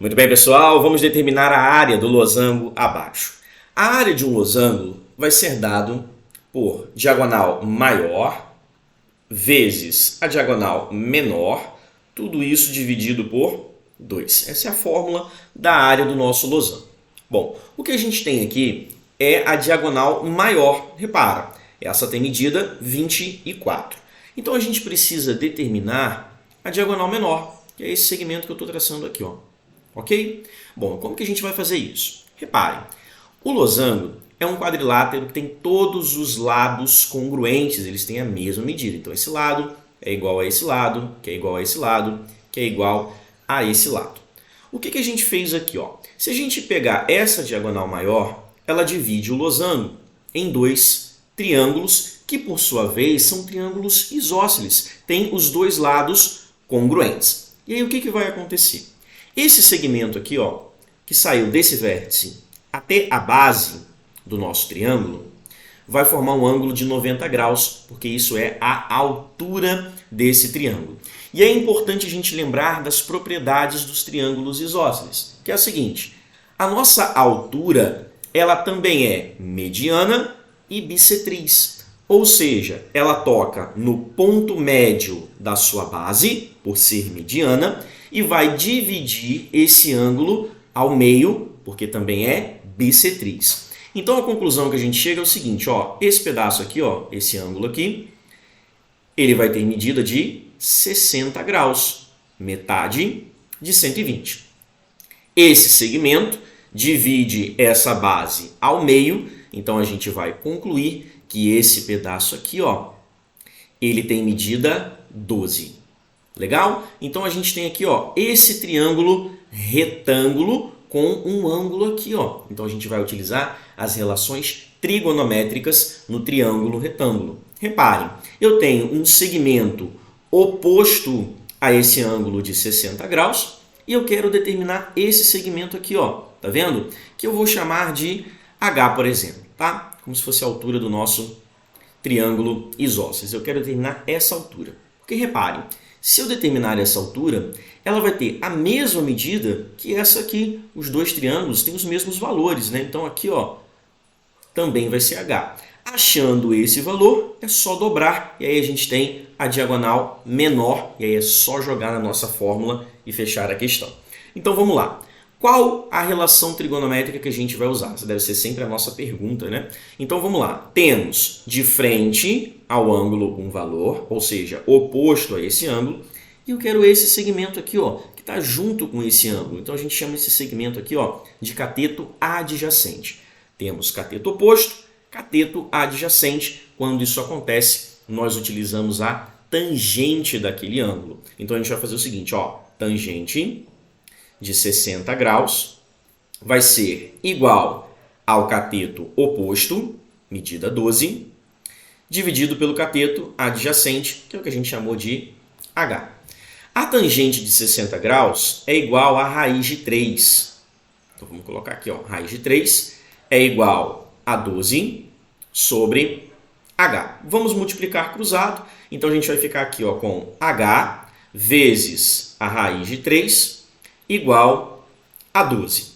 Muito bem, pessoal, vamos determinar a área do losango abaixo. A área de um losango vai ser dado por diagonal maior vezes a diagonal menor, tudo isso dividido por 2. Essa é a fórmula da área do nosso losango. Bom, o que a gente tem aqui é a diagonal maior. Repara, essa tem medida 24. Então a gente precisa determinar a diagonal menor, que é esse segmento que eu estou traçando aqui, ó. Ok? Bom, como que a gente vai fazer isso? Reparem, o losango é um quadrilátero que tem todos os lados congruentes, eles têm a mesma medida. Então, esse lado é igual a esse lado, que é igual a esse lado, que é igual a esse lado. O que a gente fez aqui? Ó? Se a gente pegar essa diagonal maior, ela divide o losango em dois triângulos, que por sua vez são triângulos isósceles, têm os dois lados congruentes. E aí o que vai acontecer? Esse segmento aqui, ó, que saiu desse vértice até a base do nosso triângulo, vai formar um ângulo de 90 graus, porque isso é a altura desse triângulo. E é importante a gente lembrar das propriedades dos triângulos isósceles, que é a seguinte: a nossa altura, ela também é mediana e bissetriz, ou seja, ela toca no ponto médio da sua base, por ser mediana, e vai dividir esse ângulo ao meio, porque também é bissetriz. Então a conclusão que a gente chega é o seguinte, ó, esse pedaço aqui, ó, esse ângulo aqui, ele vai ter medida de 60 graus, metade de 120. Esse segmento divide essa base ao meio, então a gente vai concluir que esse pedaço aqui, ó, ele tem medida 12. Legal? Então a gente tem aqui, ó, esse triângulo retângulo com um ângulo aqui, ó. Então a gente vai utilizar as relações trigonométricas no triângulo retângulo. Reparem, eu tenho um segmento oposto a esse ângulo de 60 graus e eu quero determinar esse segmento aqui, ó. Tá vendo? Que eu vou chamar de H, por exemplo, tá? Como se fosse a altura do nosso triângulo isósceles. Eu quero determinar essa altura. Porque reparem, se eu determinar essa altura, ela vai ter a mesma medida que essa aqui. Os dois triângulos têm os mesmos valores, né? Então aqui, ó, também vai ser H. Achando esse valor, é só dobrar e aí a gente tem a diagonal menor e aí é só jogar na nossa fórmula e fechar a questão. Então vamos lá. Qual a relação trigonométrica que a gente vai usar? Essa deve ser sempre a nossa pergunta, né? Então vamos lá. Temos de frente ao ângulo um valor, ou seja, oposto a esse ângulo, e eu quero esse segmento aqui, ó, que está junto com esse ângulo. Então a gente chama esse segmento aqui, ó, de cateto adjacente. Temos cateto oposto, cateto adjacente. Quando isso acontece, nós utilizamos a tangente daquele ângulo. Então a gente vai fazer o seguinte, ó, tangente de 60 graus vai ser igual ao cateto oposto, medida 12, dividido pelo cateto adjacente, que é o que a gente chamou de H. A tangente de 60 graus é igual a raiz de 3. Então vamos colocar aqui, ó, raiz de 3 é igual a 12 sobre H. Vamos multiplicar cruzado, então a gente vai ficar aqui, ó, com H vezes a raiz de 3 igual a 12.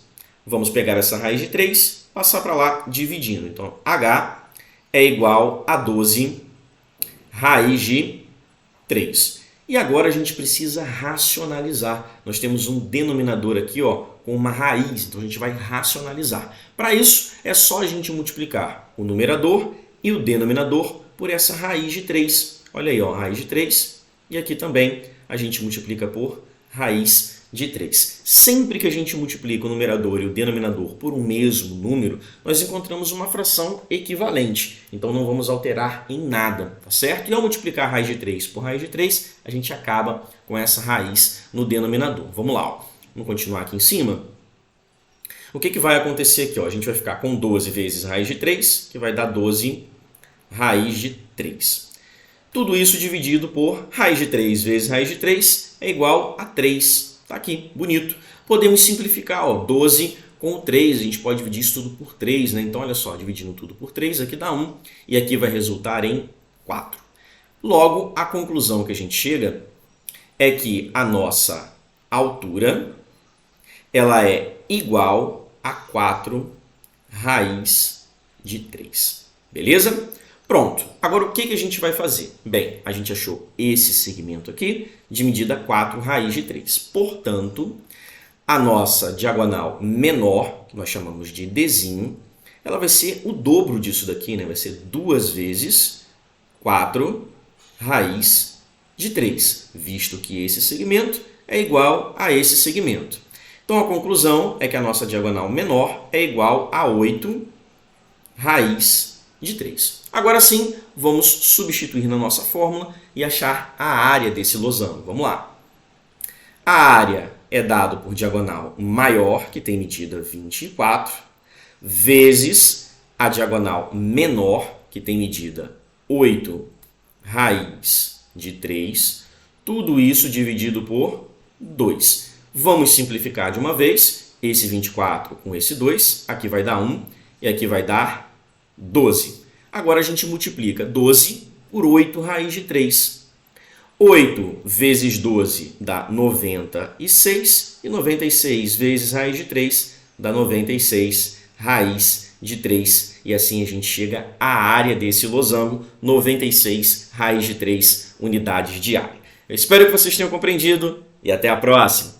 Vamos pegar essa raiz de 3, passar para lá dividindo. Então, H é igual a 12 raiz de 3. E agora a gente precisa racionalizar. Nós temos um denominador aqui, ó, com uma raiz, então a gente vai racionalizar. Para isso, é só a gente multiplicar o numerador e o denominador por essa raiz de 3. Olha aí, ó, raiz de 3. E aqui também a gente multiplica por raiz de 3. Sempre que a gente multiplica o numerador e o denominador por um mesmo número, nós encontramos uma fração equivalente. Então não vamos alterar em nada, tá certo? E ao multiplicar raiz de 3 por raiz de 3, a gente acaba com essa raiz no denominador. Vamos lá, ó. Vamos continuar aqui em cima. O que vai acontecer aqui? Ó? A gente vai ficar com 12 vezes raiz de 3, que vai dar 12 raiz de 3. Tudo isso dividido por raiz de 3 vezes raiz de 3 é igual a 3. Tá aqui, bonito. Podemos simplificar, ó, 12 com o 3, a gente pode dividir isso tudo por 3, né? Então, olha só, dividindo tudo por 3, aqui dá 1, e aqui vai resultar em 4. Logo, a conclusão que a gente chega é que a nossa altura ela é igual a 4 raiz de 3. Beleza? Pronto. Agora, o que a gente vai fazer? Bem, a gente achou esse segmento aqui de medida 4 raiz de 3. Portanto, a nossa diagonal menor, que nós chamamos de Dzinho, ela vai ser o dobro disso daqui, né? Vai ser 2 vezes 4 raiz de 3, visto que esse segmento é igual a esse segmento. Então, a conclusão é que a nossa diagonal menor é igual a 8 raiz de 3. Agora sim, vamos substituir na nossa fórmula e achar a área desse losango. Vamos lá. A área é dada por diagonal maior, que tem medida 24, vezes a diagonal menor, que tem medida 8 raiz de 3. Tudo isso dividido por 2. Vamos simplificar de uma vez. Esse 24 com esse 2, aqui vai dar 1 e aqui vai dar 12. Agora a gente multiplica 12 por 8 raiz de 3. 8 vezes 12 dá 96, e 96 vezes raiz de 3 dá 96 raiz de 3. E assim a gente chega à área desse losango, 96 raiz de 3 unidades de área. Eu espero que vocês tenham compreendido e até a próxima!